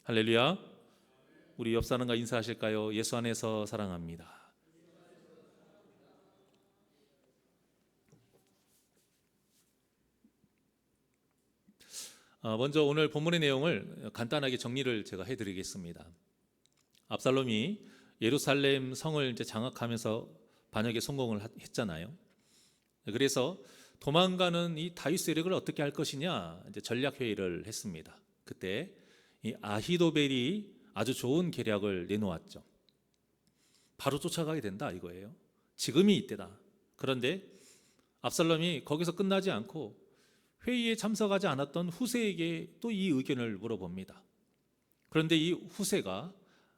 할렐루야. 우리 옆 사람과 인사하실까요? 예수 안에서 사랑합니다. 먼저 오늘 본문의 내용을 간단하게 정리를 제가 해드리겠습니다. 압살롬이 예루살렘 성을 이제 장악하면서 반역에 성공을 했잖아요. 그래서 도망가는 이 다윗 세력을 어떻게 할 것이냐 이제 전략 회의를 했습니다. 그때 이 아히도벨이 아주 좋은 계략을 내놓았죠. 바로 쫓아가게 된다 이거예요. 지금이 이때다. 그런데 압살롬이 거기서 끝나지 않고 회의에 참석하지 않았던 후세에게 또 이 의견을 물어봅니다. 그런데 이 후세가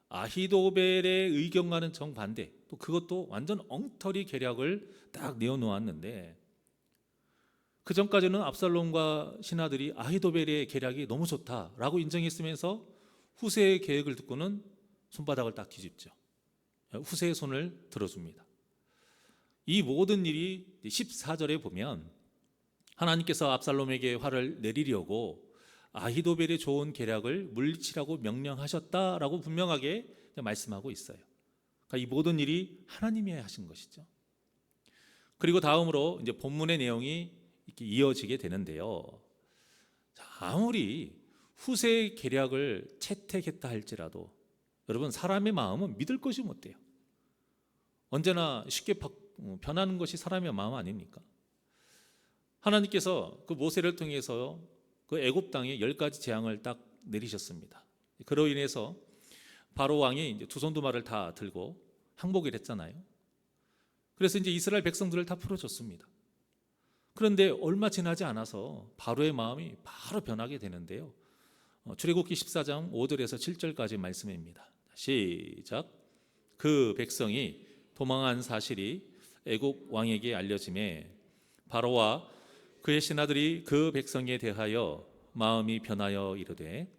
아히도벨의 의견과는 정반대, 또 그것도 완전 엉터리 계략을 딱 내어놓았는데, 그 전까지는 압살롬과 신하들이 아히도벨의 계략이 너무 좋다라고 인정했으면서 후세의 계획을 듣고는 손바닥을 딱 뒤집죠. 후세의 손을 들어줍니다. 이 모든 일이 14절에 보면 하나님께서 압살롬에게 화를 내리려고 아히도벨의 좋은 계략을 물리치라고 명령하셨다라고 분명하게 말씀하고 있어요. 그러니까 이 모든 일이 하나님이 하신 것이죠. 그리고 다음으로 이제 본문의 내용이 이렇게 이어지게 되는데요. 아무리 후세의 계략을 채택했다 할지라도 여러분, 사람의 마음은 믿을 것이 못 돼요. 언제나 쉽게 변하는 것이 사람의 마음 아닙니까? 하나님께서 그 모세를 통해서 그 애굽 땅에 10가지 재앙을 딱 내리셨습니다. 그로 인해서 바로 왕이 이제 두 손 두 발을 다 들고 항복을 했잖아요. 그래서 이제 이스라엘 백성들을 다 풀어줬습니다. 그런데 얼마 지나지 않아서 바로의 마음이 바로 변하게 되는데요. 출애굽기 14장 5절에서 7절까지 말씀입니다. 시작. 그 백성이 도망한 사실이 애굽 왕에게 알려짐에 바로와 그의 신하들이 그 백성에 대하여 마음이 변하여 이르되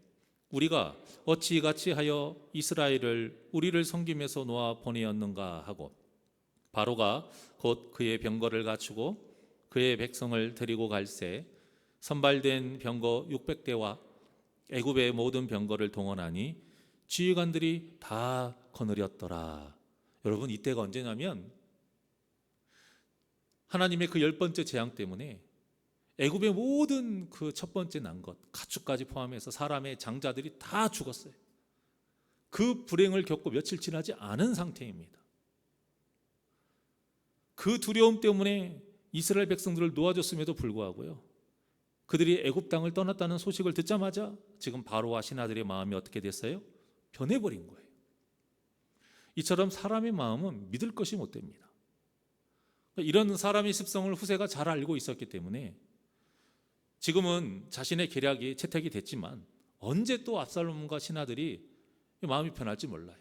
우리가 어찌 같이 하여 이스라엘을 우리를 섬김에서 놓아 보내었는가 하고, 바로가 곧 그의 병거를 갖추고 그의 백성을 데리고 갈새 선발된 병거 600대와 애굽의 모든 병거를 동원하니 지휘관들이 다 거느렸더라. 여러분, 이때가 언제냐면 하나님의 그 10번째 재앙 때문에 애굽의 모든 그 첫 번째 난 것, 가축까지 포함해서 사람의 장자들이 다 죽었어요. 그 불행을 겪고 며칠 지나지 않은 상태입니다. 그 두려움 때문에 이스라엘 백성들을 놓아줬음에도 불구하고요, 그들이 애굽 땅을 떠났다는 소식을 듣자마자 지금 바로와 신하들의 마음이 어떻게 됐어요? 변해버린 거예요. 이처럼 사람의 마음은 믿을 것이 못 됩니다. 이런 사람의 습성을 후세가 잘 알고 있었기 때문에 지금은 자신의 계략이 채택이 됐지만 언제 또 압살롬과 신하들이 마음이 편할지 몰라요.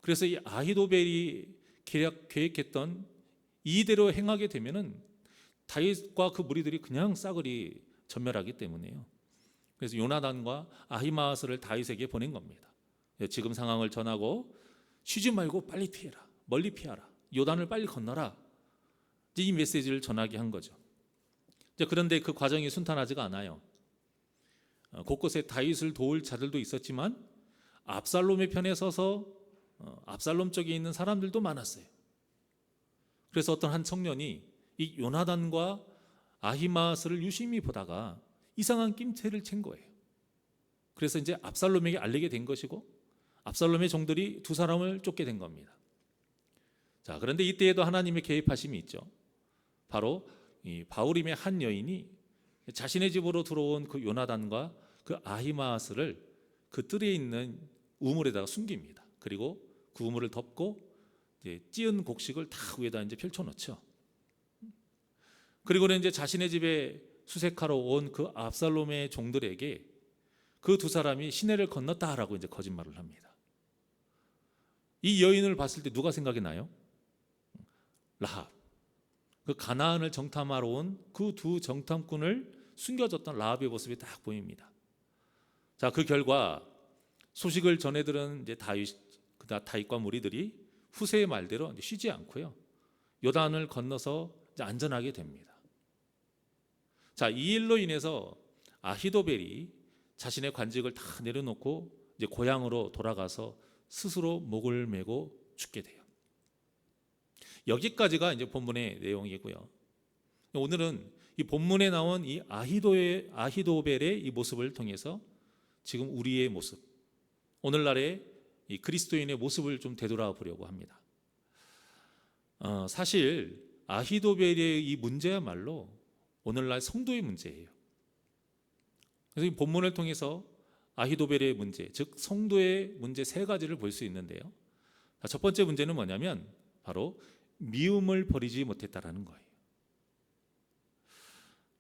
그래서 이 아히도벨이 계획했던 이대로 행하게 되면은 다윗과 그 무리들이 그냥 싸그리 전멸하기 때문에요. 그래서 요나단과 아히마아스를 다윗에게 보낸 겁니다. 지금 상황을 전하고 쉬지 말고 빨리 피해라, 멀리 피하라, 요단을 빨리 건너라, 이 메시지를 전하게 한 거죠. 그런데 그 과정이 순탄하지가 않아요. 곳곳에 다윗을 도울 자들도 있었지만 압살롬의 편에 서서 압살롬 쪽에 있는 사람들도 많았어요. 그래서 어떤 한 청년이 이 요나단과 아히마아스를 유심히 보다가 이상한 낌새를 챈 거예요. 그래서 이제 압살롬에게 알리게 된 것이고 압살롬의 종들이 두 사람을 쫓게 된 겁니다. 자, 그런데 이때에도 하나님의 개입하심이 있죠. 바로 이 바울임의 한 여인이 자신의 집으로 들어온 그 요나단과 그 아히마아스를 그 뜰에 있는 우물에다가 숨깁니다. 그리고 그 우물을 덮고 이제 찌은 곡식을 다 위에다 이제 펼쳐놓죠. 그리고는 이제 자신의 집에 수색하러 온 그 압살롬의 종들에게 그 두 사람이 시내를 건넜다라고 이제 거짓말을 합니다. 이 여인을 봤을 때 누가 생각이 나요? 라합. 그 가나안을 정탐하러 온 그 두 정탐꾼을 숨겨줬던 라합의 모습이 딱 보입니다. 자, 그 결과 소식을 전해들은 이제 다윗과 무리들이 후세의 말대로 쉬지 않고요, 요단을 건너서 이제 안전하게 됩니다. 자, 이 일로 인해서 아히도벨이 자신의 관직을 다 내려놓고 이제 고향으로 돌아가서 스스로 목을 메고 죽게 돼요. 여기까지가 이제 본문의 내용이고요. 오늘은 이 본문에 나온 이 아히도벨의 이 모습을 통해서 지금 우리의 모습, 오늘날의 이 그리스도인의 모습을 좀 되돌아보려고 합니다. 사실 아히도벨의 이 문제야말로 오늘날 성도의 문제예요. 그래서 이 본문을 통해서 아히도벨의 문제, 즉 성도의 문제 세 가지를 볼 수 있는데요. 첫 번째 문제는 뭐냐면 바로 미움을 버리지 못했다라는 거예요.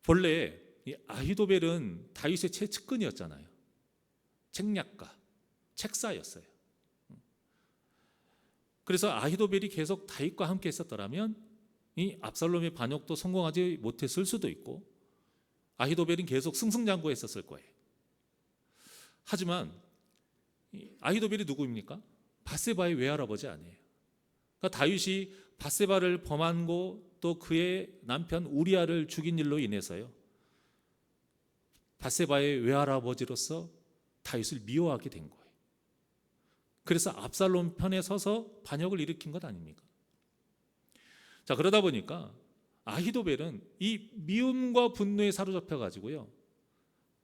본래 이 아히도벨은 다윗의 최측근이었잖아요. 책략가, 책사였어요. 그래서 아히도벨이 계속 다윗과 함께 있었더라면 이 압살롬의 반역도 성공하지 못했을 수도 있고 아히도벨은 계속 승승장구했었을 거예요. 하지만 아히도벨이 누구입니까? 밧세바의 외할아버지 아니에요. 그러니까 다윗이 밧세바를 범한 거 또 그의 남편 우리아를 죽인 일로 인해서요, 밧세바의 외할아버지로서 다윗을 미워하게 된 거예요. 그래서 압살롬 편에 서서 반역을 일으킨 것 아닙니까? 자, 그러다 보니까 아히도벨은 이 미움과 분노에 사로잡혀 가지고요,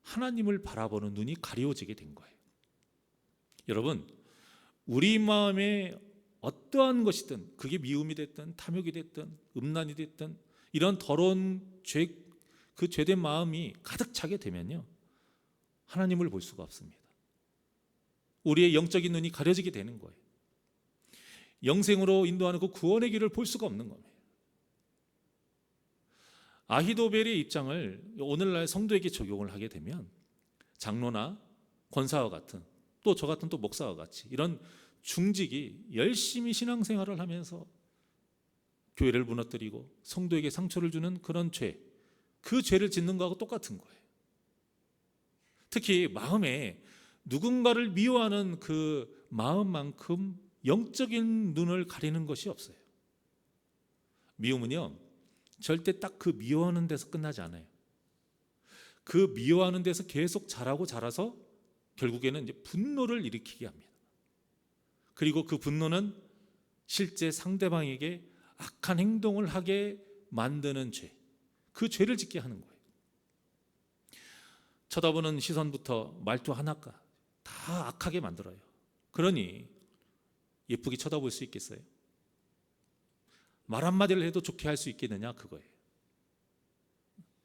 하나님을 바라보는 눈이 가려워지게 된 거예요. 여러분, 우리 마음에 어떠한 것이든, 그게 미움이 됐든 탐욕이 됐든 음란이 됐든 이런 더러운 죄, 그 죄된 마음이 가득 차게 되면요, 하나님을 볼 수가 없습니다. 우리의 영적인 눈이 가려지게 되는 거예요. 영생으로 인도하는 그 구원의 길을 볼 수가 없는 겁니다. 아히도벨의 입장을 오늘날 성도에게 적용을 하게 되면 장로나 권사와 같은, 또 저 같은 또 목사와 같이 이런 중직이 열심히 신앙생활을 하면서 교회를 무너뜨리고 성도에게 상처를 주는 그런 죄, 그 죄를 짓는 거하고 똑같은 거예요. 특히 마음에 누군가를 미워하는 그 마음만큼 영적인 눈을 가리는 것이 없어요. 미움은요, 절대 딱 그 미워하는 데서 끝나지 않아요. 그 미워하는 데서 계속 자라고 자라서 결국에는 이제 분노를 일으키게 합니다. 그리고 그 분노는 실제 상대방에게 악한 행동을 하게 만드는 죄, 그 죄를 짓게 하는 거예요. 쳐다보는 시선부터 말투 하나까지 다 악하게 만들어요. 그러니 예쁘게 쳐다볼 수 있겠어요? 말 한마디를 해도 좋게 할 수 있겠느냐, 그거예요.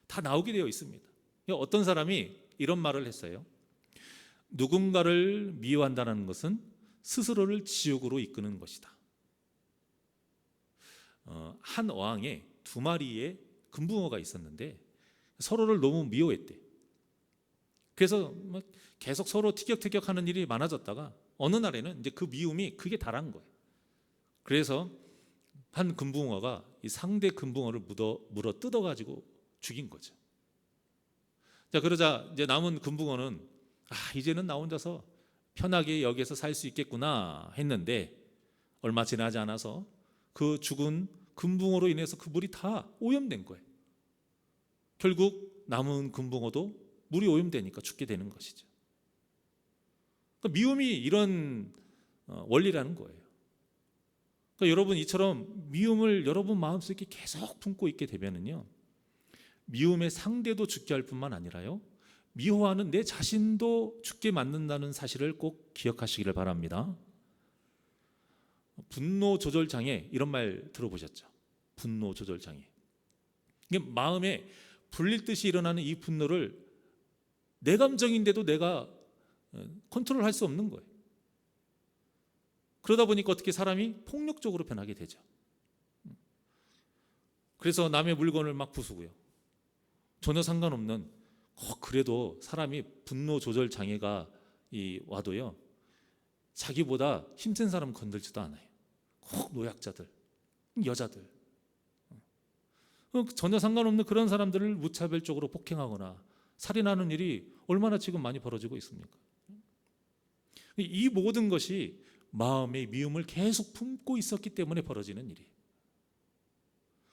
다 나오게 되어 있습니다. 어떤 사람이 이런 말을 했어요. 누군가를 미워한다는 것은 스스로를 지옥으로 이끄는 것이다. 한 어항에 두 마리의 금붕어가 있었는데 서로를 너무 미워했대. 그래서 계속 서로 티격태격하는 일이 많아졌다가 어느 날에는 이제 그 미움이 극에 달한 거예요. 그래서 한 금붕어가 이 상대 금붕어를 물어 뜯어가지고 죽인 거죠. 자, 그러자 이제 남은 금붕어는 이제는 나 혼자서 편하게 여기에서 살 수 있겠구나 했는데 얼마 지나지 않아서 그 죽은 금붕어로 인해서 그 물이 다 오염된 거예요. 결국 남은 금붕어도 물이 오염되니까 죽게 되는 것이죠. 그러니까 미움이 이런 원리라는 거예요. 그러니까 여러분, 이처럼 미움을 여러분 마음속에 계속 품고 있게 되면은요, 미움의 상대도 죽게 할 뿐만 아니라요, 미워하는 내 자신도 죽게 만든다는 사실을 꼭 기억하시기를 바랍니다. 분노 조절 장애, 이런 말 들어보셨죠? 분노 조절 장애. 이게 마음에 불릴 듯이 일어나는 이 분노를 내 감정인데도 내가 컨트롤할 수 없는 거예요. 그러다 보니까 어떻게 사람이 폭력적으로 변하게 되죠. 그래서 남의 물건을 막 부수고요. 전혀 상관없는, 그래도 사람이 분노 조절 장애가 와도요, 자기보다 힘센 사람 건들지도 않아요. 노약자들, 여자들, 전혀 상관없는 그런 사람들을 무차별적으로 폭행하거나 살인하는 일이 얼마나 지금 많이 벌어지고 있습니까? 이 모든 것이 마음의 미움을 계속 품고 있었기 때문에 벌어지는 일이에요.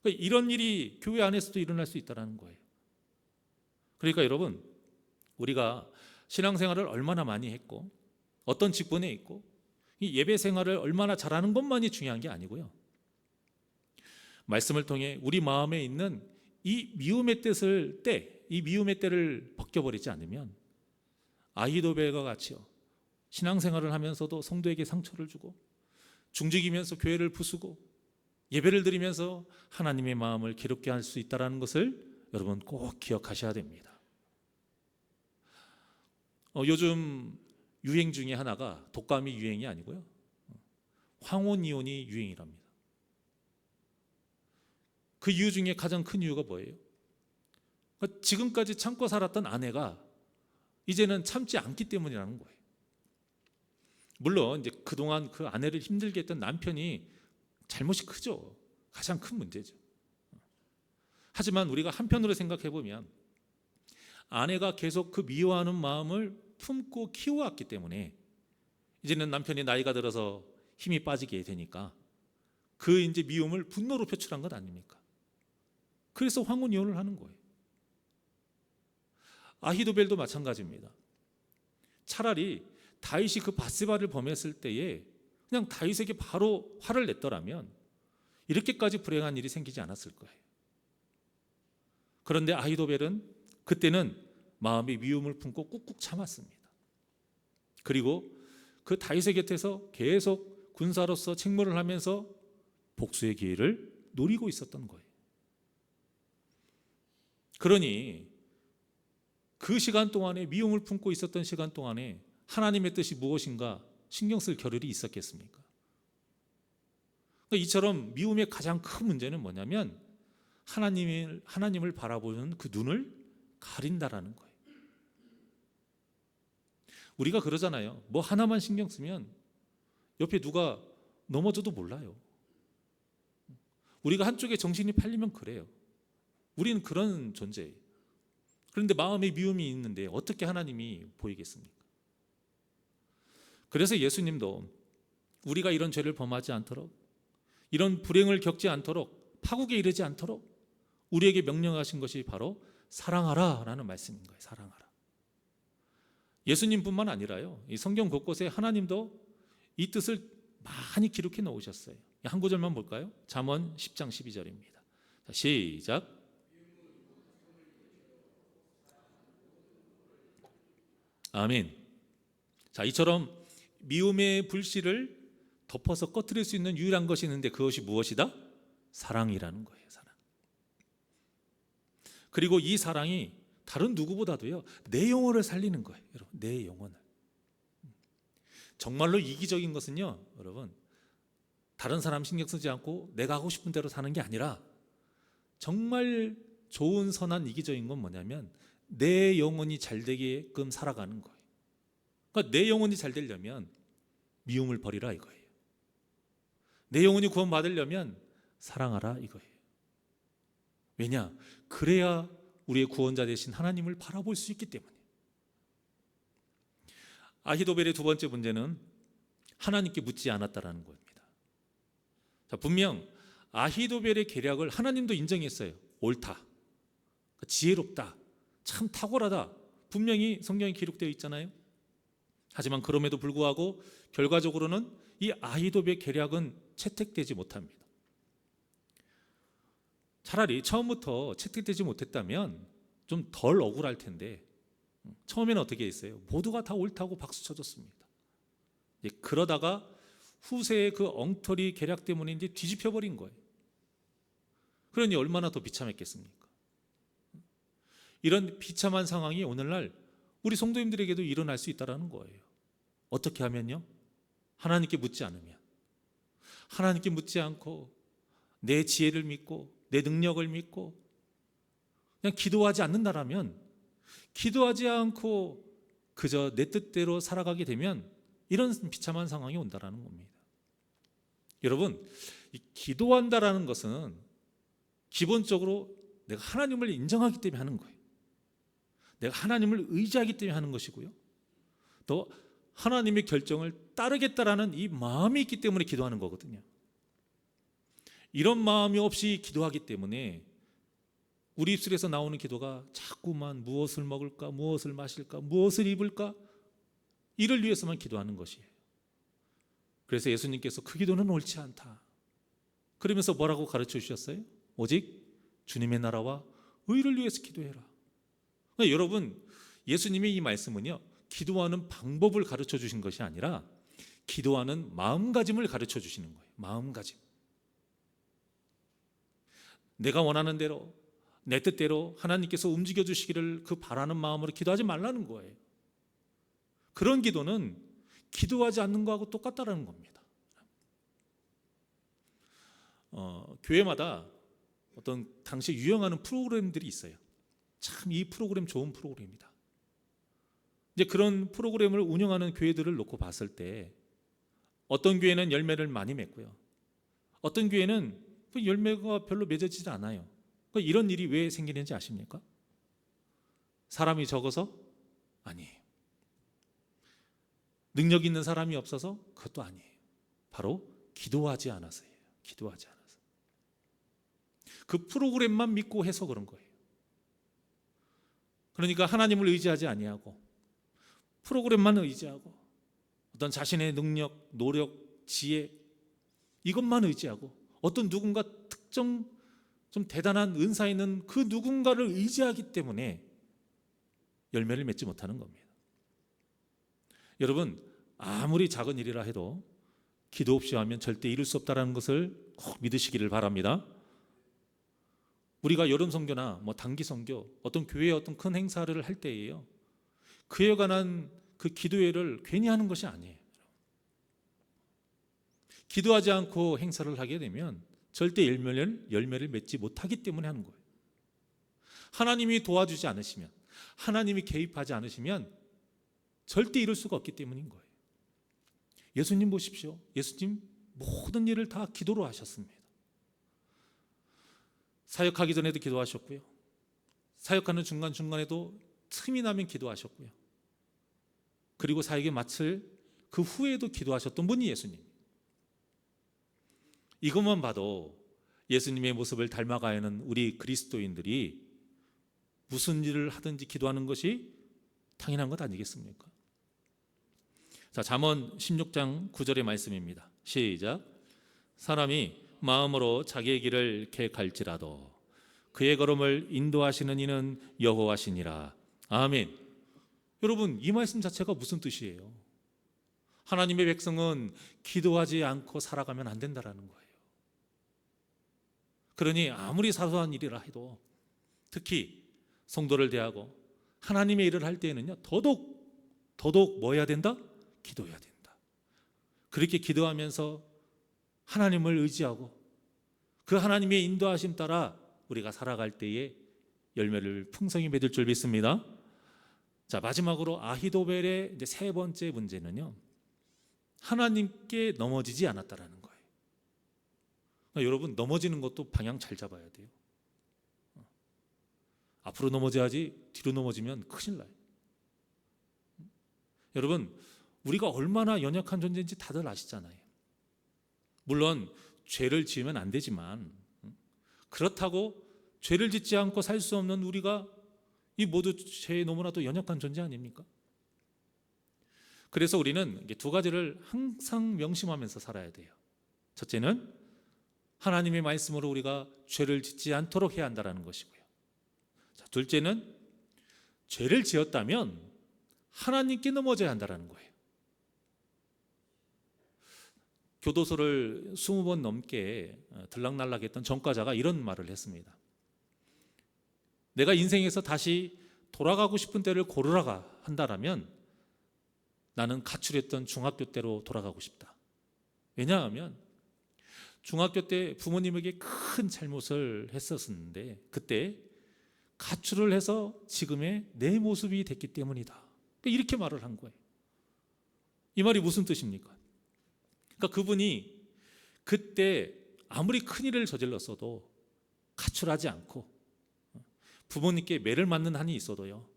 이런 일이 교회 안에서도 일어날 수 있다는 거예요. 그러니까 여러분, 우리가 신앙생활을 얼마나 많이 했고 어떤 직분에 있고 이 예배 생활을 얼마나 잘하는 것만이 중요한 게 아니고요. 말씀을 통해 우리 마음에 있는 이 미움의 때를 벗겨버리지 않으면 아히도벨과 같이요, 신앙생활을 하면서도 성도에게 상처를 주고 중직이면서 교회를 부수고 예배를 드리면서 하나님의 마음을 괴롭게 할 수 있다는 것을 여러분 꼭 기억하셔야 됩니다. 요즘 유행 중에 하나가 독감이 유행이 아니고요, 황혼이혼이 유행이랍니다. 그 이유 중에 가장 큰 이유가 뭐예요? 지금까지 참고 살았던 아내가 이제는 참지 않기 때문이라는 거예요. 물론 이제 그동안 그 아내를 힘들게 했던 남편이 잘못이 크죠. 가장 큰 문제죠. 하지만 우리가 한편으로 생각해 보면 아내가 계속 그 미워하는 마음을 품고 키워왔기 때문에 이제는 남편이 나이가 들어서 힘이 빠지게 되니까 그 이제 미움을 분노로 표출한 것 아닙니까? 그래서 황혼이혼을 하는 거예요. 아히도벨도 마찬가지입니다. 차라리 다윗이 그 밧세바를 범했을 때에 그냥 다윗에게 바로 화를 냈더라면 이렇게까지 불행한 일이 생기지 않았을 거예요. 그런데 아히도벨은 그때는 마음의 미움을 품고 꾹꾹 참았습니다. 그리고 그 다윗의 곁에서 계속 군사로서 책무를 하면서 복수의 기회를 노리고 있었던 거예요. 그러니 그 시간 동안에, 미움을 품고 있었던 시간 동안에 하나님의 뜻이 무엇인가 신경 쓸 겨를이 있었겠습니까? 그러니까 이처럼 미움의 가장 큰 문제는 뭐냐면 하나님을 바라보는 그 눈을 가린다라는 거예요. 우리가 그러잖아요. 뭐 하나만 신경 쓰면 옆에 누가 넘어져도 몰라요. 우리가 한쪽에 정신이 팔리면 그래요. 우리는 그런 존재예요. 그런데 마음에 미움이 있는데 어떻게 하나님이 보이겠습니까? 그래서 예수님도 우리가 이런 죄를 범하지 않도록, 이런 불행을 겪지 않도록, 파국에 이르지 않도록 우리에게 명령하신 것이 바로 사랑하라 라는 말씀인 거예요. 사랑하라. 예수님뿐만 아니라요, 이 성경 곳곳에 하나님도 이 뜻을 많이 기록해 놓으셨어요. 한 구절만 볼까요? 잠언 10장 12절입니다. 시작. 아멘. 자, 이처럼 미움의 불씨를 덮어서 꺼뜨릴 수 있는 유일한 것이 있는데 그것이 무엇이다? 사랑이라는 거예요. 사랑. 그리고 이 사랑이 다른 누구보다도요, 내 영혼을 살리는 거예요. 여러분, 내 영혼을. 정말로 이기적인 것은요, 여러분, 다른 사람 신경 쓰지 않고 내가 하고 싶은 대로 사는 게 아니라 정말 좋은 선한 이기적인 건 뭐냐면 내 영혼이 잘 되게끔 살아가는 거예요. 그러니까 내 영혼이 잘 되려면 미움을 버리라 이거예요. 내 영혼이 구원받으려면 사랑하라 이거예요. 왜냐? 그래야 우리의 구원자 되신 하나님을 바라볼 수 있기 때문에. 아히도벨의 두 번째 문제는 하나님께 묻지 않았다라는 겁니다. 자, 분명 아히도벨의 계략을 하나님도 인정했어요. 옳다, 지혜롭다, 참 탁월하다, 분명히 성경에 기록되어 있잖아요. 하지만 그럼에도 불구하고 결과적으로는 이 아히도벨의 계략은 채택되지 못합니다. 차라리 처음부터 채택되지 못했다면 좀 덜 억울할 텐데 처음에는 어떻게 했어요? 모두가 다 옳다고 박수 쳐줬습니다. 그러다가 후세의 그 엉터리 계략 때문에 이제 뒤집혀 버린 거예요. 그러니 얼마나 더 비참했겠습니까? 이런 비참한 상황이 오늘날 우리 성도님들에게도 일어날 수 있다는 거예요. 어떻게 하면요? 하나님께 묻지 않으면, 하나님께 묻지 않고 내 지혜를 믿고 내 능력을 믿고 그냥 기도하지 않는다라면, 기도하지 않고 그저 내 뜻대로 살아가게 되면 이런 비참한 상황이 온다라는 겁니다. 여러분, 이 기도한다라는 것은 기본적으로 내가 하나님을 인정하기 때문에 하는 거예요. 내가 하나님을 의지하기 때문에 하는 것이고요, 또 하나님의 결정을 따르겠다라는 이 마음이 있기 때문에 기도하는 거거든요. 이런 마음이 없이 기도하기 때문에 우리 입술에서 나오는 기도가 자꾸만 무엇을 먹을까, 무엇을 마실까, 무엇을 입을까, 이를 위해서만 기도하는 것이에요. 그래서 예수님께서 그 기도는 옳지 않다 그러면서 뭐라고 가르쳐 주셨어요? 오직 주님의 나라와 의를 위해서 기도해라. 그러니까 여러분, 예수님의 이 말씀은요, 기도하는 방법을 가르쳐 주신 것이 아니라 기도하는 마음가짐을 가르쳐 주시는 거예요. 마음가짐. 내가 원하는 대로, 내 뜻대로 하나님께서 움직여 주시기를 그 바라는 마음으로 기도하지 말라는 거예요. 그런 기도는 기도하지 않는 거하고 똑같다라는 겁니다. 교회마다 어떤 당시 유행하는 프로그램들이 있어요. 참 이 프로그램 좋은 프로그램이다. 이제 그런 프로그램을 운영하는 교회들을 놓고 봤을 때 어떤 교회는 열매를 많이 맺고요, 어떤 교회는 그 열매가 별로 맺어지지 않아요. 이런 일이 왜 생기는지 아십니까? 사람이 적어서? 아니에요. 능력 있는 사람이 없어서? 그것도 아니에요. 바로 기도하지 않아서예요. 기도하지 않아서. 그 프로그램만 믿고 해서 그런 거예요. 그러니까 하나님을 의지하지 아니하고 프로그램만 의지하고 어떤 자신의 능력, 노력, 지혜 이것만 의지하고 어떤 누군가 특정 좀 대단한 은사 있는 그 누군가를 의지하기 때문에 열매를 맺지 못하는 겁니다. 여러분, 아무리 작은 일이라 해도 기도 없이 하면 절대 이룰 수 없다는 것을 꼭 믿으시기를 바랍니다. 우리가 여름 선교나 단기 선교, 어떤 교회의 어떤 큰 행사를 할 때에요, 그에 관한 그 기도회를 괜히 하는 것이 아니에요. 기도하지 않고 행사를 하게 되면 절대 열매를 맺지 못하기 때문에 하는 거예요. 하나님이 도와주지 않으시면, 하나님이 개입하지 않으시면 절대 이룰 수가 없기 때문인 거예요. 예수님 보십시오. 예수님 모든 일을 다 기도로 하셨습니다. 사역하기 전에도 기도하셨고요, 사역하는 중간중간에도 틈이 나면 기도하셨고요, 그리고 사역에 마칠 그 후에도 기도하셨던 분이 예수님. 이것만 봐도 예수님의 모습을 닮아가야 하는 우리 그리스도인들이 무슨 일을 하든지 기도하는 것이 당연한 것 아니겠습니까? 자, 잠언 16장 9절의 말씀입니다. 시작. 사람이 마음으로 자기의 길을 계획할지라도 그의 걸음을 인도하시는 이는 여호와시니라. 아멘. 여러분, 이 말씀 자체가 무슨 뜻이에요? 하나님의 백성은 기도하지 않고 살아가면 안 된다라는 거예요. 그러니 아무리 사소한 일이라 해도, 특히 성도를 대하고 하나님의 일을 할 때에는요, 더더욱 뭐 해야 된다? 기도해야 된다. 그렇게 기도하면서 하나님을 의지하고 그 하나님의 인도하심 따라 우리가 살아갈 때에 열매를 풍성히 맺을 줄 믿습니다. 자, 마지막으로 아히도벨의 이제 세 번째 문제는요, 하나님께 넘어지지 않았다라는 거예요. 그러니까 여러분, 넘어지는 것도 방향 잘 잡아야 돼요. 앞으로 넘어져야지 뒤로 넘어지면 큰일 나요. 여러분, 우리가 얼마나 연약한 존재인지 다들 아시잖아요. 물론 죄를 지으면 안 되지만, 그렇다고 죄를 짓지 않고 살 수 없는 우리가 이 모두 죄에 너무나도 연약한 존재 아닙니까? 그래서 우리는 두 가지를 항상 명심하면서 살아야 돼요. 첫째는 하나님의 말씀으로 우리가 죄를 짓지 않도록 해야 한다는 것이고요. 자, 둘째는 죄를 지었다면 하나님께 넘어져야 한다는 거예요. 교도소를 20번 넘게 들락날락했던 전과자가 이런 말을 했습니다. 내가 인생에서 다시 돌아가고 싶은 때를 고르라가 한다라면 나는 가출했던 중학교 때로 돌아가고 싶다. 왜냐하면 중학교 때 부모님에게 큰 잘못을 했었는데 그때 가출을 해서 지금의 내 모습이 됐기 때문이다. 이렇게 말을 한 거예요. 이 말이 무슨 뜻입니까? 그러니까 그분이 그때 아무리 큰일을 저질렀어도 가출하지 않고 부모님께 매를 맞는 한이 있어도요,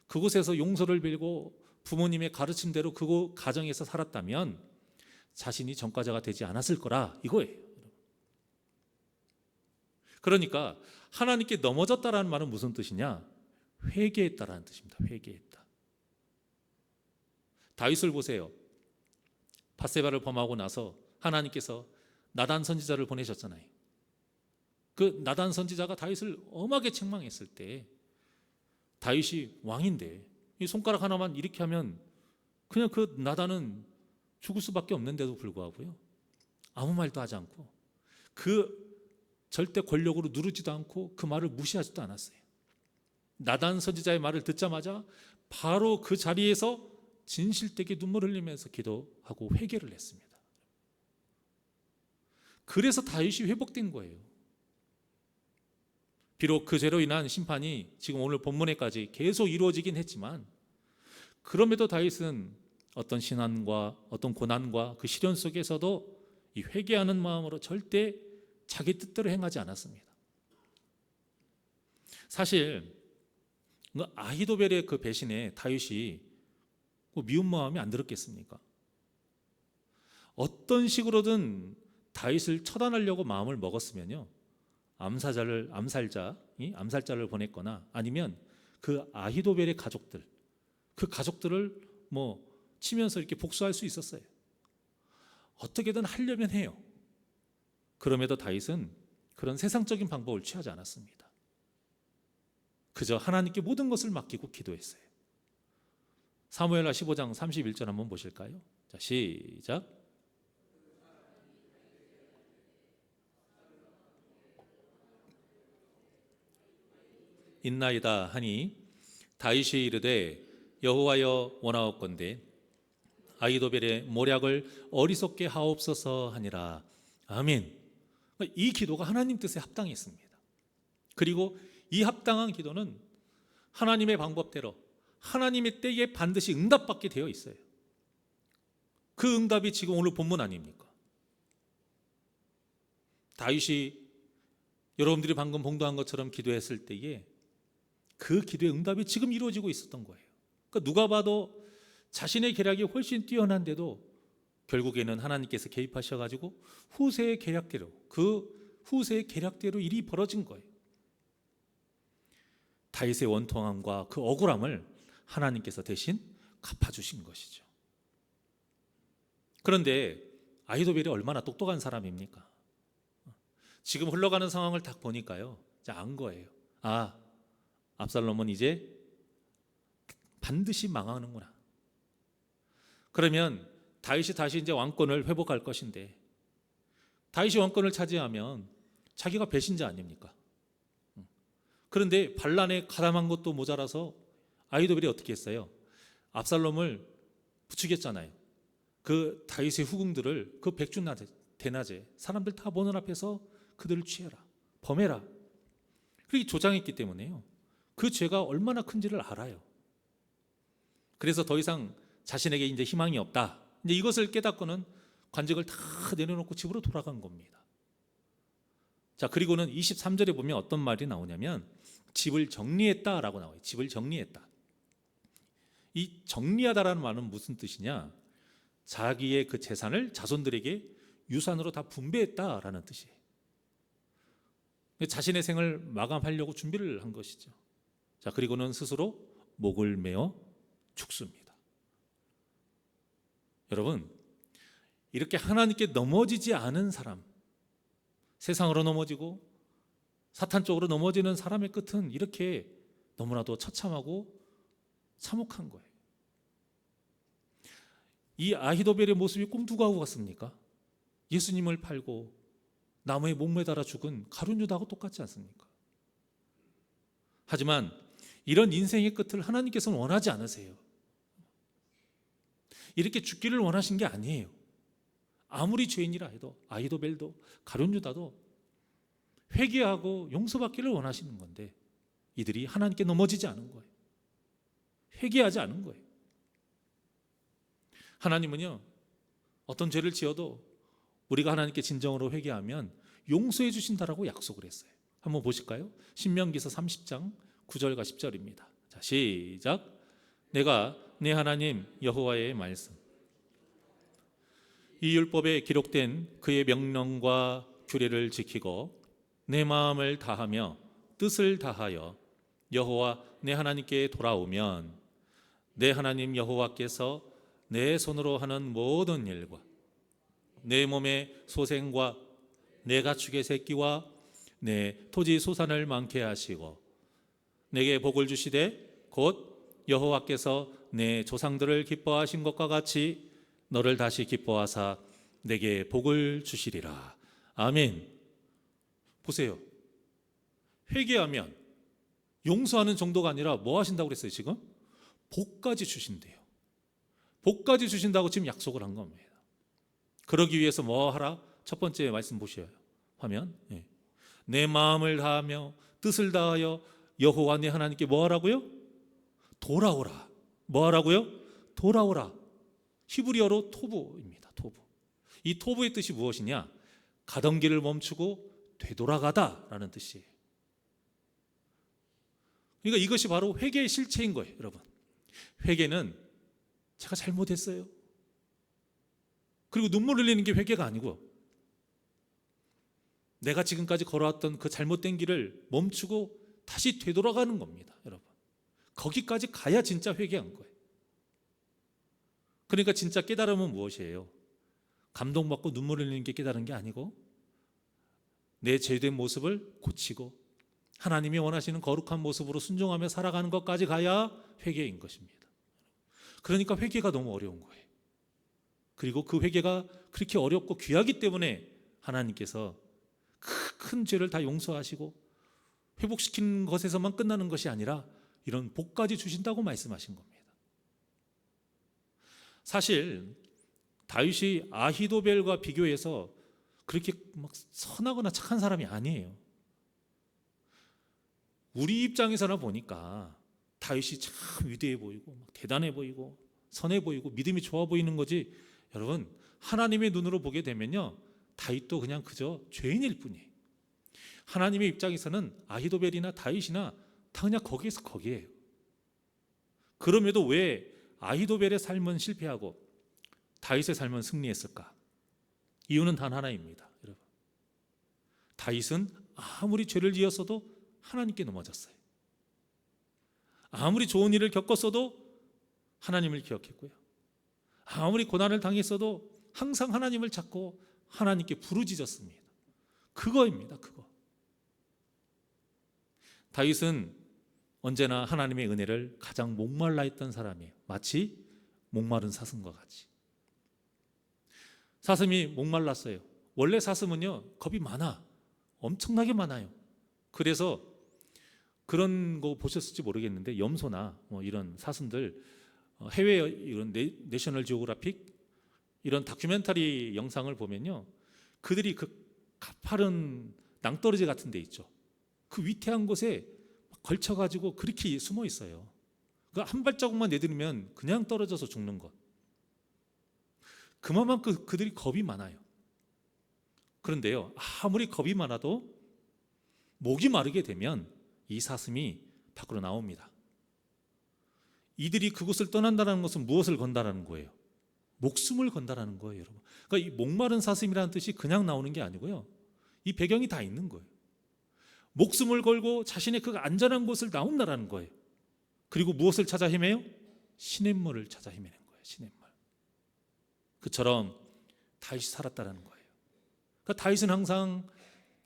그곳에서 용서를 빌고 부모님의 가르침대로 그 가정에서 살았다면 자신이 전과자가 되지 않았을 거라 이거예요. 그러니까 하나님께 넘어졌다라는 말은 무슨 뜻이냐? 회개했다라는 뜻입니다. 회개했다. 다윗을 보세요. 밧세바를 범하고 나서 하나님께서 나단 선지자를 보내셨잖아요. 그 나단 선지자가 다윗을 엄하게 책망했을 때 다윗이 왕인데 이 손가락 하나만 이렇게 하면 그냥 그 나단은 죽을 수밖에 없는데도 불구하고요, 아무 말도 하지 않고 그 절대 권력으로 누르지도 않고 그 말을 무시하지도 않았어요. 나단 선지자의 말을 듣자마자 바로 그 자리에서 진실되게 눈물 흘리면서 기도하고 회개를 했습니다. 그래서 다윗이 회복된 거예요. 비록 그 죄로 인한 심판이 지금 오늘 본문에까지 계속 이루어지긴 했지만, 그럼에도 다윗은 어떤 신앙과 어떤 고난과 그 시련 속에서도 이 회개하는 마음으로 절대 자기 뜻대로 행하지 않았습니다. 사실 아히도벨의 그 배신에 다윗이 미운 마음이 안 들었겠습니까? 어떤 식으로든 다윗을 처단하려고 마음을 먹었으면요, 암살자를 보냈거나 아니면 그 아히도벨의 가족들, 그 가족들을 치면서 이렇게 복수할 수 있었어요. 어떻게든 하려면 해요. 그럼에도 다윗은 그런 세상적인 방법을 취하지 않았습니다. 그저 하나님께 모든 것을 맡기고 기도했어요. 사무엘하 15장 31절 한번 보실까요? 자, 시작. 있나이다 하니 다윗이 이르되 여호와여 원하옵건대 아히도벨의 모략을 어리석게 하옵소서 하니라. 아멘. 이 기도가 하나님 뜻에 합당했습니다. 그리고 이 합당한 기도는 하나님의 방법대로 하나님의 때에 반드시 응답받게 되어 있어요. 그 응답이 지금 오늘 본문 아닙니까? 다윗이 여러분들이 방금 봉도한 것처럼 기도했을 때에 그 기도의 응답이 지금 이루어지고 있었던 거예요. 그러니까 누가 봐도 자신의 계략이 훨씬 뛰어난데도 결국에는 하나님께서 개입하셔가지고 후세의 계략대로 일이 벌어진 거예요. 다윗의 원통함과 그 억울함을 하나님께서 대신 갚아주신 것이죠. 그런데 아히도벨이 얼마나 똑똑한 사람입니까? 지금 흘러가는 상황을 딱 보니까요, 안 거예요. 압살롬은 이제 반드시 망하는구나. 그러면 다윗이 다시 이제 왕권을 회복할 것인데, 다윗이 왕권을 차지하면 자기가 배신자 아닙니까? 그런데 반란에 가담한 것도 모자라서 아히도벨이 어떻게 했어요? 압살롬을 부추겼잖아요. 그 다윗의 후궁들을 그 백중 대낮에 사람들 다 보는 앞에서 그들을 취해라, 범해라, 그렇게 조장했기 때문에요, 그 죄가 얼마나 큰지를 알아요. 그래서 더 이상 자신에게 이제 희망이 없다, 이제 이것을 깨닫고는 관직을 다 내려놓고 집으로 돌아간 겁니다. 자, 그리고는 23절에 보면 어떤 말이 나오냐면 집을 정리했다라고 나와요. 집을 정리했다. 이 정리하다라는 말은 무슨 뜻이냐? 자기의 그 재산을 자손들에게 유산으로 다 분배했다라는 뜻이에요. 자신의 생을 마감하려고 준비를 한 것이죠. 자, 그리고는 스스로 목을 메어 죽습니다. 여러분, 이렇게 하나님께 넘어지지 않은 사람, 세상으로 넘어지고 사탄 쪽으로 넘어지는 사람의 끝은 이렇게 너무나도 처참하고 참혹한 거예요. 이 아히도벨의 모습이 꼭 누가 하고 갔습니까? 예수님을 팔고 나무에 목 매달아 죽은 가룟 유다하고 똑같지 않습니까? 하지만 이런 인생의 끝을 하나님께서는 원하지 않으세요. 이렇게 죽기를 원하신 게 아니에요. 아무리 죄인이라 해도 아히도벨도 가룟 유다도 회개하고 용서받기를 원하시는 건데, 이들이 하나님께 넘어지지 않은 거예요. 회개하지 않은 거예요. 하나님은요, 어떤 죄를 지어도 우리가 하나님께 진정으로 회개하면 용서해 주신다라고 약속을 했어요. 한번 보실까요? 신명기서 30장 9절과 10절입니다. 자, 시작. 내가 내 하나님 여호와의 말씀, 이 율법에 기록된 그의 명령과 규례를 지키고 내 마음을 다하며 뜻을 다하여 여호와 내 하나님께 돌아오면 내 하나님 여호와께서 내 손으로 하는 모든 일과 내 몸의 소생과 내 가축의 새끼와 내 토지 소산을 많게 하시고 내게 복을 주시되 곧 여호와께서 내 조상들을 기뻐하신 것과 같이 너를 다시 기뻐하사 내게 복을 주시리라. 아멘. 보세요. 회개하면 용서하는 정도가 아니라 뭐 하신다고 그랬어요? 지금 복까지 주신대요. 복까지 주신다고 지금 약속을 한 겁니다. 그러기 위해서 뭐 하라? 첫 번째 말씀 보셔요. 화면. 내 마음을 다하며 뜻을 다하여 여호와 내 하나님께 뭐 하라고요? 돌아오라. 뭐 하라고요? 돌아오라. 히브리어로 토부입니다. 토부. 이 토부의 뜻이 무엇이냐? 가던 길을 멈추고 되돌아가다라는 뜻이에요. 그러니까 이것이 바로 회개의 실체인 거예요, 여러분. 회개는 제가 잘못했어요. 그리고 눈물 흘리는 게 회개가 아니고 내가 지금까지 걸어왔던 그 잘못된 길을 멈추고 다시 되돌아가는 겁니다, 여러분. 거기까지 가야 진짜 회개한 거예요. 그러니까 진짜 깨달음은 무엇이에요? 감동받고 눈물 흘리는 게 깨달은 게 아니고 내 죄된 모습을 고치고 하나님이 원하시는 거룩한 모습으로 순종하며 살아가는 것까지 가야 회개인 것입니다. 그러니까 회개가 너무 어려운 거예요. 그리고 그 회개가 그렇게 어렵고 귀하기 때문에 하나님께서 큰 죄를 다 용서하시고 회복시키는 것에서만 끝나는 것이 아니라 이런 복까지 주신다고 말씀하신 겁니다. 사실 다윗이 아히도벨과 비교해서 그렇게 막 선하거나 착한 사람이 아니에요. 우리 입장에서나 보니까 다윗이 참 위대해 보이고 대단해 보이고 선해 보이고 믿음이 좋아 보이는 거지. 여러분, 하나님의 눈으로 보게 되면요, 다윗도 그냥 그저 죄인일 뿐이에요. 하나님의 입장에서는 아히도벨이나 다윗이나 다 그냥 거기에서 거기에요. 그럼에도 왜 아히도벨의 삶은 실패하고 다윗의 삶은 승리했을까? 이유는 단 하나입니다, 여러분. 다윗은 아무리 죄를 지었어도 하나님께 넘어졌어요. 아무리 좋은 일을 겪었어도 하나님을 기억했고요. 아무리 고난을 당했어도 항상 하나님을 찾고 하나님께 부르짖었습니다. 그거입니다, 그거. 다윗은 언제나 하나님의 은혜를 가장 목말라 했던 사람이에요. 마치 목마른 사슴과 같이. 사슴이 목말랐어요. 원래 사슴은요, 겁이 많아. 엄청나게 많아요. 그래서 그런 거 보셨을지 모르겠는데 염소나 뭐 이런 사슴들 해외 이런 내셔널 지오그래픽 이런 다큐멘터리 영상을 보면요, 그들이 그 가파른 낭떠러지 같은 데 있죠. 그 위태한 곳에 걸쳐가지고 그렇게 숨어 있어요. 그러니까 한 발자국만 내디디면 그냥 떨어져서 죽는 것. 그만큼 그들이 겁이 많아요. 그런데요, 아무리 겁이 많아도 목이 마르게 되면 이 사슴이 밖으로 나옵니다. 이들이 그곳을 떠난다는 것은 무엇을 건다라는 거예요? 목숨을 건다라는 거예요, 여러분. 그러니까 이 목마른 사슴이라는 뜻이 그냥 나오는 게 아니고요, 이 배경이 다 있는 거예요. 목숨을 걸고 자신의 그 안전한 곳을 나온다라는 거예요. 그리고 무엇을 찾아 헤매요? 시냇물을 찾아 헤매는 거예요, 시냇물. 그처럼 다윗이 살았다라는 거예요. 그러니까 다윗은 항상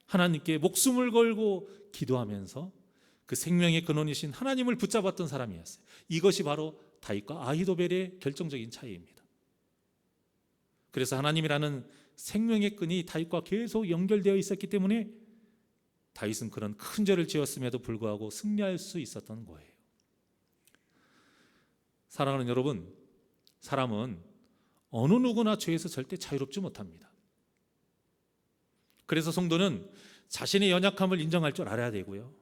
하나님께 목숨을 걸고 기도하면서 그 생명의 근원이신 하나님을 붙잡았던 사람이었어요. 이것이 바로 다윗과 아히도벨의 결정적인 차이입니다. 그래서 하나님이라는 생명의 끈이 다윗과 계속 연결되어 있었기 때문에 다윗은 그런 큰 죄를 지었음에도 불구하고 승리할 수 있었던 거예요. 사랑하는 여러분, 사람은 어느 누구나 죄에서 절대 자유롭지 못합니다. 그래서 성도는 자신의 연약함을 인정할 줄 알아야 되고요,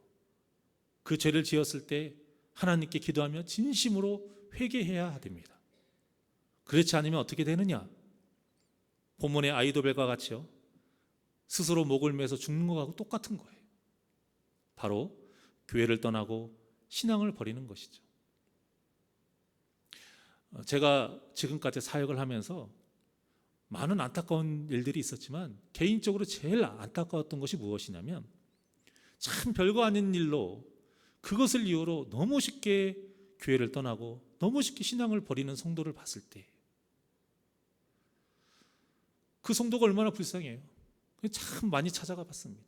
그 죄를 지었을 때 하나님께 기도하며 진심으로 회개해야 됩니다. 그렇지 않으면 어떻게 되느냐? 본문의 아히도벨과 같이요, 스스로 목을 매서 죽는 것하고 똑같은 거예요. 바로 교회를 떠나고 신앙을 버리는 것이죠. 제가 지금까지 사역을 하면서 많은 안타까운 일들이 있었지만 개인적으로 제일 안타까웠던 것이 무엇이냐면, 참 별거 아닌 일로 그것을 이유로 너무 쉽게 교회를 떠나고 너무 쉽게 신앙을 버리는 성도를 봤을 때 그 성도가 얼마나 불쌍해요. 참 많이 찾아가 봤습니다.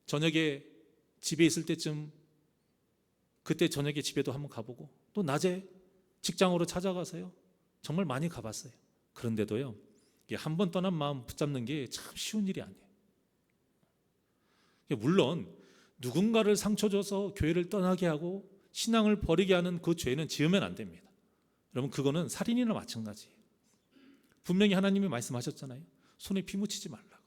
저녁에 집에 있을 때쯤 그때 저녁에 집에도 한번 가보고 또 낮에 직장으로 찾아가서요. 정말 많이 가봤어요. 그런데도요, 한 번 떠난 마음 붙잡는 게 참 쉬운 일이 아니에요. 물론 누군가를 상처 줘서 교회를 떠나게 하고 신앙을 버리게 하는 그 죄는 지으면 안 됩니다. 여러분, 그거는 살인이나 마찬가지예요. 분명히 하나님이 말씀하셨잖아요. 손에 피 묻히지 말라고.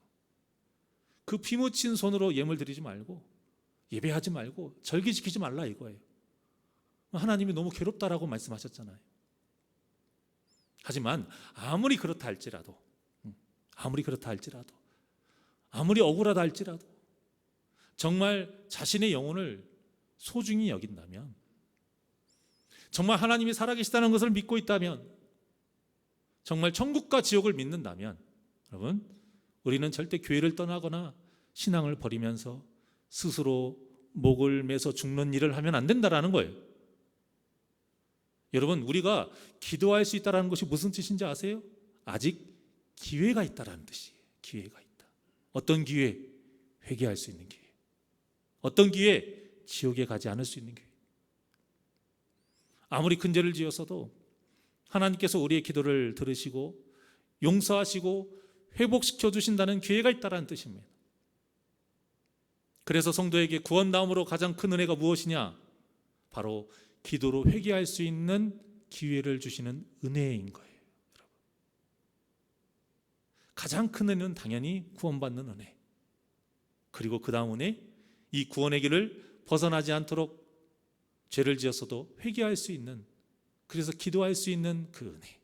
그 피 묻힌 손으로 예물 드리지 말고 예배하지 말고 절기 지키지 말라 이거예요. 하나님이 너무 괴롭다라고 말씀하셨잖아요. 하지만 아무리 그렇다 할지라도 아무리 억울하다 할지라도 정말 자신의 영혼을 소중히 여긴다면, 정말 하나님이 살아계시다는 것을 믿고 있다면, 정말 천국과 지옥을 믿는다면, 여러분, 우리는 절대 교회를 떠나거나 신앙을 버리면서 스스로 목을 매서 죽는 일을 하면 안 된다라는 거예요. 여러분, 우리가 기도할 수 있다는 것이 무슨 뜻인지 아세요? 아직 기회가 있다는 뜻이에요. 기회가 있다. 어떤 기회? 회개할 수 있는 기회. 어떤 기회? 지옥에 가지 않을 수 있는 기회. 아무리 큰 죄를 지었어도 하나님께서 우리의 기도를 들으시고 용서하시고 회복시켜 주신다는 기회가 있다는 뜻입니다. 그래서 성도에게 구원다음으로 가장 큰 은혜가 무엇이냐? 바로 기도로 회개할 수 있는 기회를 주시는 은혜인 거예요. 여러분. 가장 큰 은혜는 당연히 구원받는 은혜, 그리고 그 다음 은혜, 이 구원의 길을 벗어나지 않도록 죄를 지었어도 회개할 수 있는, 그래서 기도할 수 있는 그 은혜.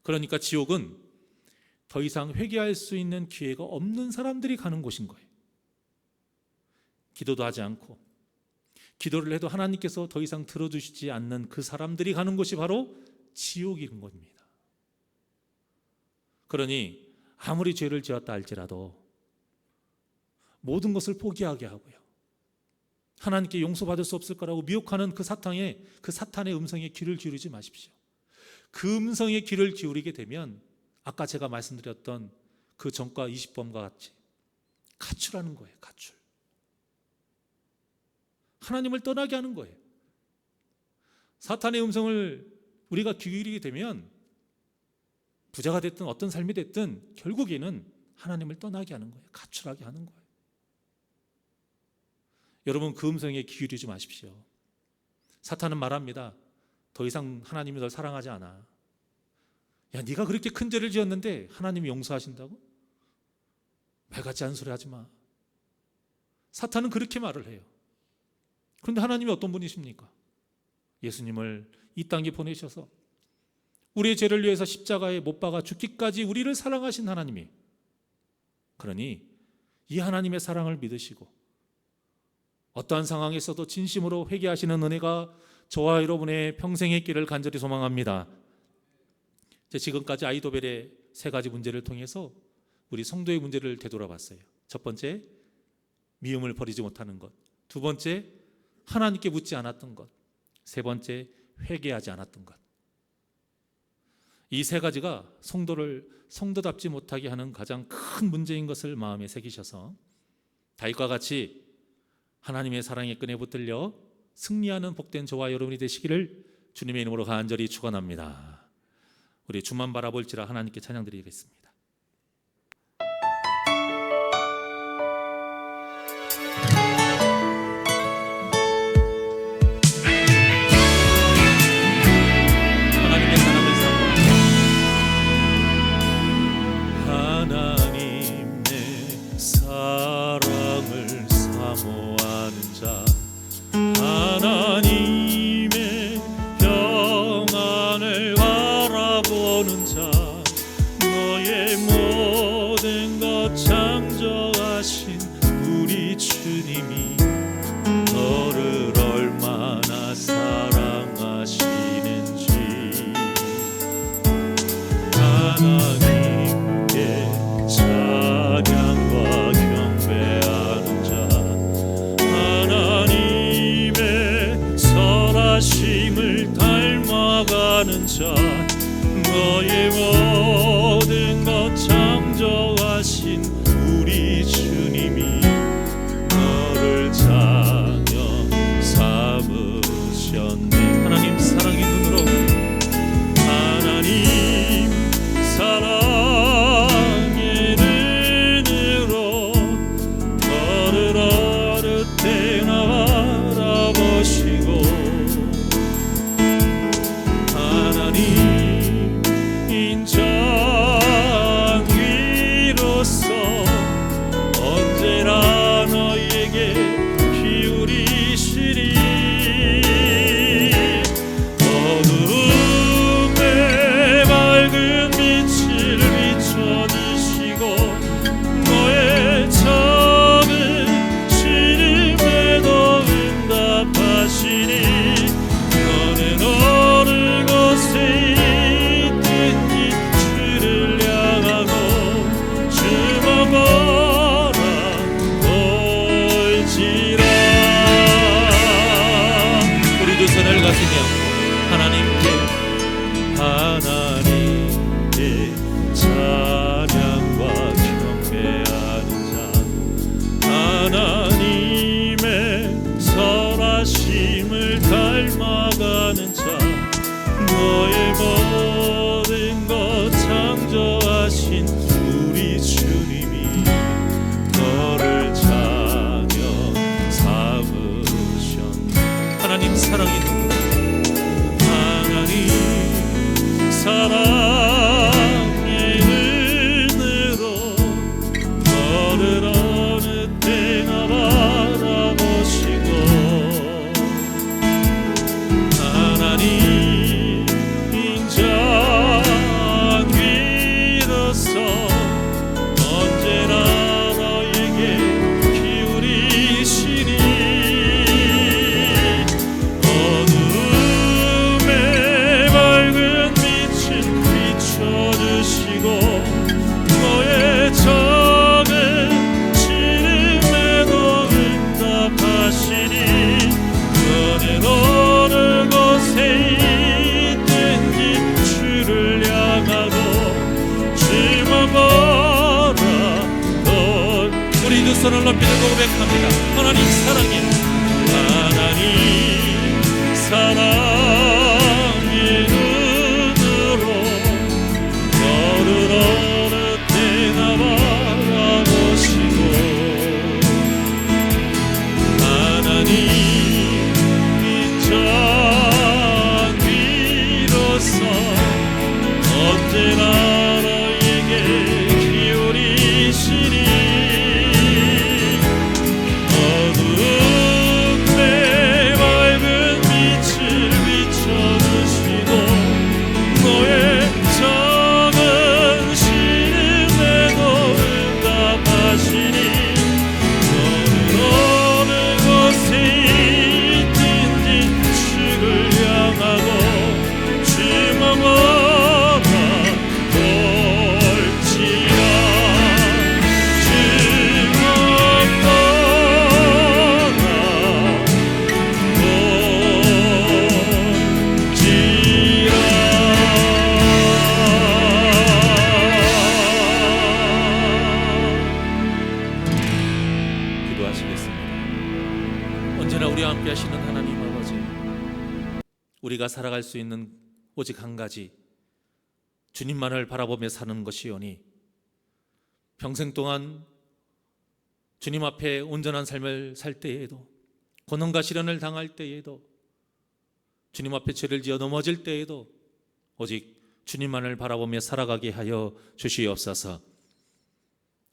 그러니까 지옥은 더 이상 회개할 수 있는 기회가 없는 사람들이 가는 곳인 거예요. 기도도 하지 않고 기도를 해도 하나님께서 더 이상 들어주시지 않는 그 사람들이 가는 곳이 바로 지옥인 겁니다. 그러니 아무리 죄를 지었다 할지라도 모든 것을 포기하게 하고요, 하나님께 용서받을 수 없을 거라고 미혹하는 그 사탄의 음성에 귀를 기울이지 마십시오. 그 음성에 귀를 기울이게 되면 아까 제가 말씀드렸던 그 전과 20범과 같이 가출하는 거예요. 가출. 하나님을 떠나게 하는 거예요. 사탄의 음성을 우리가 기울이게 되면 부자가 됐든 어떤 삶이 됐든 결국에는 하나님을 떠나게 하는 거예요. 가출하게 하는 거예요. 여러분, 그 음성에 기울이지 마십시오. 사탄은 말합니다. 더 이상 하나님이 널 사랑하지 않아. 야, 네가 그렇게 큰 죄를 지었는데 하나님이 용서하신다고? 말 같지 않은 소리 하지 마. 사탄은 그렇게 말을 해요. 그런데 하나님이 어떤 분이십니까? 예수님을 이 땅에 보내셔서 우리의 죄를 위해서 십자가에 못 박아 죽기까지 우리를 사랑하신 하나님이, 그러니 이 하나님의 사랑을 믿으시고 어떠한 상황에서도 진심으로 회개하시는 은혜가 저와 여러분의 평생의 길을 간절히 소망합니다. 지금까지 아이도벨의 세 가지 문제를 통해서 우리 성도의 문제를 되돌아봤어요. 첫 번째, 미움을 버리지 못하는 것. 두 번째, 하나님께 묻지 않았던 것. 세 번째, 회개하지 않았던 것. 이 세 가지가 성도를 성도답지 못하게 하는 가장 큰 문제인 것을 마음에 새기셔서 다윗과 같이 하나님의 사랑의 끈에 붙들려 승리하는 복된 저와 여러분이 되시기를 주님의 이름으로 간절히 축원합니다. 우리 주만 바라볼지라 하나님께 찬양드리겠습니다. 하나님의 사랑을 사모하는 자, 하나님의 평안을 바라보는 자, 너의 모든 것 창조하신 우리 주님이 너를 얼마나 사랑하시는지 하나님께 찬양과 경배 너의 모든 것 창조하신 우리 주님이 너를 자녀 삼으셨네. 하나님 사랑의 눈으로, 하나님 사랑의 눈으로 너를 어느 때나 바라보시고, 하나님 인자귀로서 언제나 너에게 기울이시리. 어둠에 밝은 빛을 비춰주시고 너의 작은 시름에도 응답하시니, 너는 어느 곳에 있든지 주를 향하고 주만 바라볼지라. 우리 두 손을 가슴에 얹고 하나님께 찬양과 경배하는 자, 하나님의 선하심을 닮아가는 자, 너의 모든 것 창조하신 우리 주님이 너를 자녀 삼으셨네. 하나님 사랑의 눈, 하나님 사랑의 눈으로 너를 어느 때나 바라보시고, 하나님 인자귀로서 언제나 너에게 기울이시니, 어둠에 밝은 빛을 비춰주시고 너의 작은 시름에도 응답하시니, 너는 어느 곳에 있든지 주를 향하고 주만 바라볼. 우리 두 손을 높이 들고 고백합니다. 하나님 사랑해, 하나님 사랑의 눈으로 너를 어느 때나 바라보시고, 하나님 인자귀로서 언제나 너에게 기울이시니, 어둠에 밝은 빛을 비춰주시고 너의 작은 시름에도 응답하시니, 너는 어느 곳에 있든지 주를 향하고 주만 바라볼지라. 주만 바라볼지라. 기도하시겠습니다. 언제나 우리와 함께 하시는 하나님 아버지, 우리가 살아갈 수 있는 오직 한 가지, 주님만을 바라보며 사는 것이오니, 평생 동안 주님 앞에 온전한 삶을 살 때에도, 고난과 시련을 당할 때에도, 주님 앞에 죄를 지어 넘어질 때에도 오직 주님만을 바라보며 살아가게 하여 주시옵소서.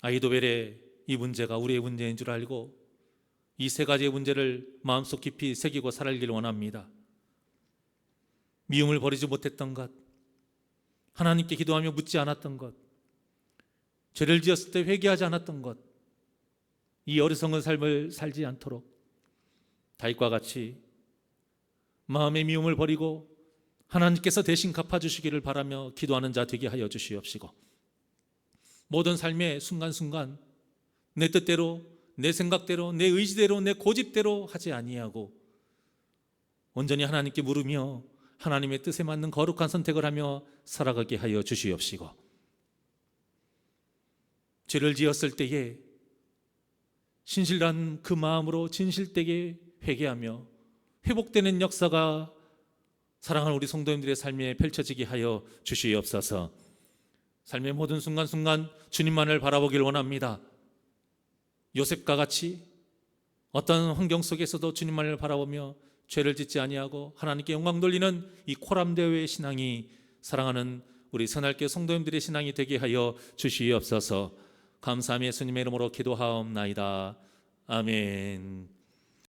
아이도벨의 이 문제가 우리의 문제인 줄 알고 이 세 가지의 문제를 마음속 깊이 새기고 살아가길 원합니다. 미움을 버리지 못했던 것, 하나님께 기도하며 묻지 않았던 것, 죄를 지었을 때 회개하지 않았던 것, 이 어리석은 삶을 살지 않도록 다윗과 같이 마음의 미움을 버리고 하나님께서 대신 갚아주시기를 바라며 기도하는 자 되게 하여 주시옵시고, 모든 삶의 순간순간 내 뜻대로, 내 생각대로, 내 의지대로, 내 고집대로 하지 아니하고 온전히 하나님께 물으며 하나님의 뜻에 맞는 거룩한 선택을 하며 살아가게 하여 주시옵시고, 죄를 지었을 때에 신실한 그 마음으로 진실되게 회개하며 회복되는 역사가 사랑하는 우리 성도님들의 삶에 펼쳐지게 하여 주시옵소서. 삶의 모든 순간순간 주님만을 바라보길 원합니다. 요셉과 같이 어떤 환경 속에서도 주님만을 바라보며 죄를 짓지 아니하고 하나님께 영광 돌리는 이 코람데오의 신앙이 사랑하는 우리 선할교 성도님들의 신앙이 되게 하여 주시옵소서. 감사하며 예수님의 이름으로 기도하옵나이다. 아멘.